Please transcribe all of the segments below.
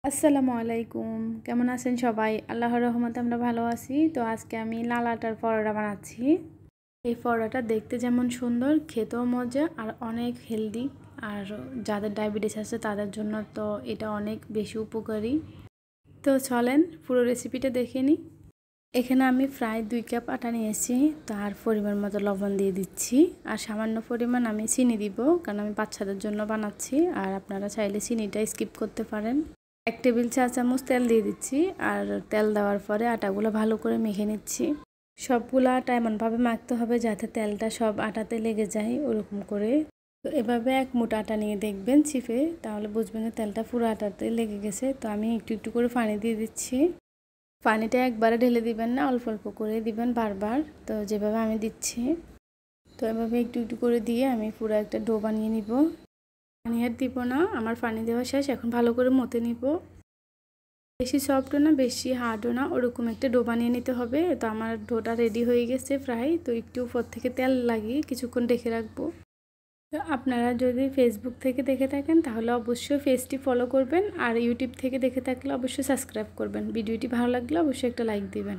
আসসালামু আলাইকুম। কেমন আছেন সবাই? আল্লাহর রহমতে আমরা ভালো আছি। তো আজকে আমি লাল আটার পরোটা বানাচ্ছি। এই পরোটাটা দেখতে যেমন সুন্দর, খেতেও মজা আর অনেক হেলদি। আর যাদের ডায়াবেটিস আছে তাদের জন্য তো এটা অনেক বেশি উপকারী। তো চলেন পুরো রেসিপিটা দেখে নিই। এখানে আমি প্রায় 2 কাপ আটা নিয়েছি। তার পরিমাণ মতো লবণ দিয়ে দিচ্ছি। আর সামান্য পরিমাণ আমি চিনি দিব, কারণ আমি বাচ্চাদের জন্য বানাচ্ছি। আর আপনারা চাইলে চিনিটা স্কিপ করতে পারেন। 1 টেবিল চা চামচ তেল দিয়ে দিচ্ছি। আর তেল দেওয়ার পরে আটাগুলো ভালো করে মেখে নিচ্ছি। সবগুলো আটা এমনভাবে মাখতে হবে যাতে তেলটা সব আটাতে লেগে যায়, ওরকম করে। তো এভাবে এক মুঠো আটা নিয়ে দেখবেন চিপে, তাহলে বুঝবেন যে তেলটা পুরো আটাতে লেগে গেছে। তো আমি একটু একটু করে পানি দিয়ে দিচ্ছি। পানিটা একবারে ঢেলে দিবেন না, অল্প অল্প করে দিবেন বারবার। তো যেভাবে আমি দিচ্ছি, তো এভাবে একটু একটু করে দিয়ে আমি পুরো একটা ডো বানিয়ে নিব। পানি আর দিব না, আমার পানি দেওয়া শেষ। এখন ভালো করে মতে নিব। বেশি সফটও না, বেশি হার্ডও না, ওরকম একটা ডো বানিয়ে নিতে হবে। তো আমার ডোটা রেডি হয়ে গেছে প্রায়। তো একটু উপর থেকে তেল লাগিয়ে কিছুক্ষণ রেখে রাখবো। তো আপনারা যদি ফেসবুক থেকে দেখে থাকেন তাহলে অবশ্যই পেজটি ফলো করবেন। আর ইউটিউব থেকে দেখে থাকলে অবশ্যই সাবস্ক্রাইব করবেন। ভিডিওটি ভালো লাগলে অবশ্যই একটা লাইক দিবেন।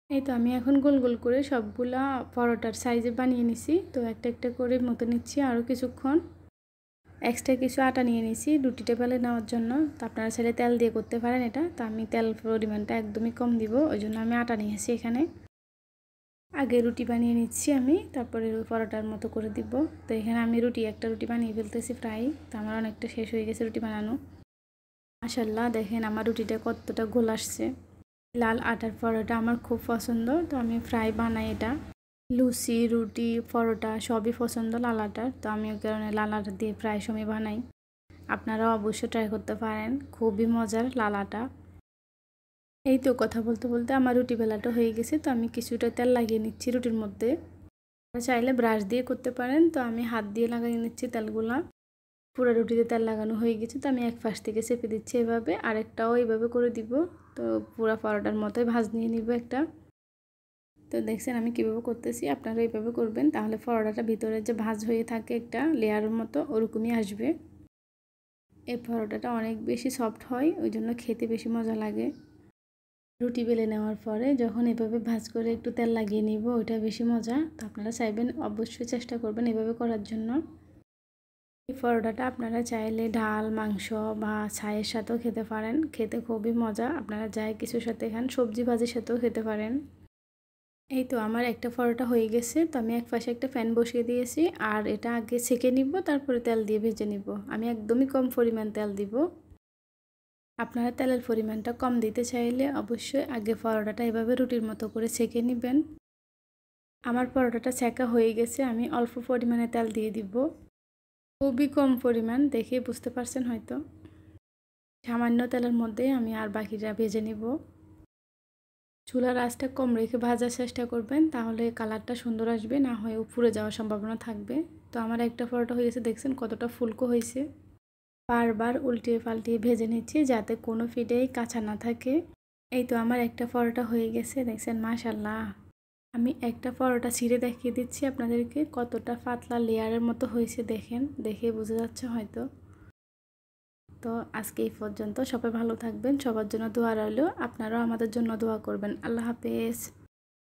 এই তো আমি এখন গোল গোল করে সবগুলা পরোটার সাইজে বানিয়ে নিছি। তো একটা একটা করে মতো নিচ্ছি আরও কিছুক্ষণ। এক্সট্রা কিছু আটা নিয়ে নিছি রুটিটা বেলে নেওয়ার জন্য। তো আপনারা চাইলে তেল দিয়ে করতে পারেন এটা। তো আমি তেল পরিমাণটা একদমই কম দিব, ওই জন্য আমি আটা নিয়েছি এখানে। আগে রুটি বানিয়ে নিচ্ছি আমি, তারপরে পরোটার মতো করে দিব। তো এখানে আমি একটা রুটি বানিয়ে ফেলতেছি প্রায়। তো আমার অনেকটা শেষ হয়ে গেছে রুটি বানানো। মাশাআল্লাহ, দেখেন আমার রুটিটা কতটা গোল আসছে। লাল আটার পরোটা আমার খুব পছন্দ। তো আমি প্রায় বানাই এটা। লুচি, রুটি, পরোটা সবই পছন্দ লাল আটার। তো আমি ওই কারণে লাল আটা দিয়ে প্রায় সময় বানাই। আপনারাও অবশ্যই ট্রাই করতে পারেন, খুবই মজার লাল আটা। এই তো কথা বলতে বলতে আমার রুটি বেলাটা হয়ে গেছে। তো আমি কিছুটা তেল লাগিয়ে নিচ্ছি রুটির মধ্যে। চাইলে ব্রাশ দিয়ে করতে পারেন। তো আমি হাত দিয়ে লাগিয়ে নিচ্ছি তেলগুলা। পুরো রুটিতে তেল লাগানো হয়ে গেছে। তো আমি এক পাশ থেকে চেপে দিচ্ছি এভাবে, আরেকটাও এইভাবে করে দিব। তো পুরো পরোটার মতোই ভাঁজ নিয়ে নিব একটা। তো দেখছেন আমি কীভাবে করতেছি, আপনারা এইভাবে করবেন, তাহলে পরোটাটা ভিতরে যে ভাঁজ হয়ে থাকে একটা লেয়ারের মতো, ওরকমই আসবে। এই পরোটাটা অনেক বেশি সফট হয়, ওই জন্য খেতে বেশি মজা লাগে। রুটি বেলে নেওয়ার পরে যখন এভাবে ভাঁজ করে একটু তেল লাগিয়ে নিব, ওইটা বেশি মজা। তো আপনারা চাইবেন অবশ্যই চেষ্টা করবেন এভাবে করার জন্য। এই পরোটাটা আপনারা চাইলে ডাল, মাংস বা ছাইয়ের সাথেও খেতে পারেন, খেতে খুবই মজা। আপনারা যাই কিছুর সাথে খান, সবজি ভাজির সাথেও খেতে পারেন। এই তো আমার একটা পরোটা হয়ে গেছে। তো আমি এক পাশে একটা প্যান বসিয়ে দিয়েছি। আর এটা আগে ছেঁকে নিব, তারপরে তেল দিয়ে ভেজে নিব। আমি একদমই কম পরিমাণ তেল দিব। আপনারা তেলের পরিমাণটা কম দিতে চাইলে অবশ্যই আগে পরোটাটা এভাবে রুটির মতো করে ছেঁকে নেবেন। আমার পরোটাটা ছেঁকা হয়ে গেছে, আমি অল্প পরিমাণে তেল দিয়ে দিব। খুবই কম পরিমাণ, দেখে বুঝতে পারছেন হয়তো। সামান্য তেলের মধ্যে আমি আর বাকিটা ভেজে নিব। চুলার আঁচটা কম রেখে ভাজার চেষ্টা করবেন, তাহলে কালারটা সুন্দর আসবে, না হয় পুড়ে যাওয়ার সম্ভাবনা থাকবে। তো আমার একটা পরোটা হয়ে গেছে, দেখছেন কতটা ফুলকো হয়েছে। বারবার উল্টিয়ে পাল্টিয়ে ভেজে নিচ্ছি যাতে কোনো ফিডেই কাঁচা না থাকে। এই তো আমার একটা পরোটা হয়ে গেছে, দেখছেন মাশাআল্লাহ। আমি একটা পরোটা ছিঁড়ে দেখিয়ে দিচ্ছি আপনাদেরকে, কতটা পাতলা লেয়ারের মতো হয়েছে দেখেন, দেখে বোঝা যাচ্ছে হয়তো। তো আজকে এই পর্যন্ত, সবাই ভালো থাকবেন, সবার জন্য দোয়া রইল। আপনারাও আমাদের জন্য দোয়া করবেন। আল্লাহ হাফেজ।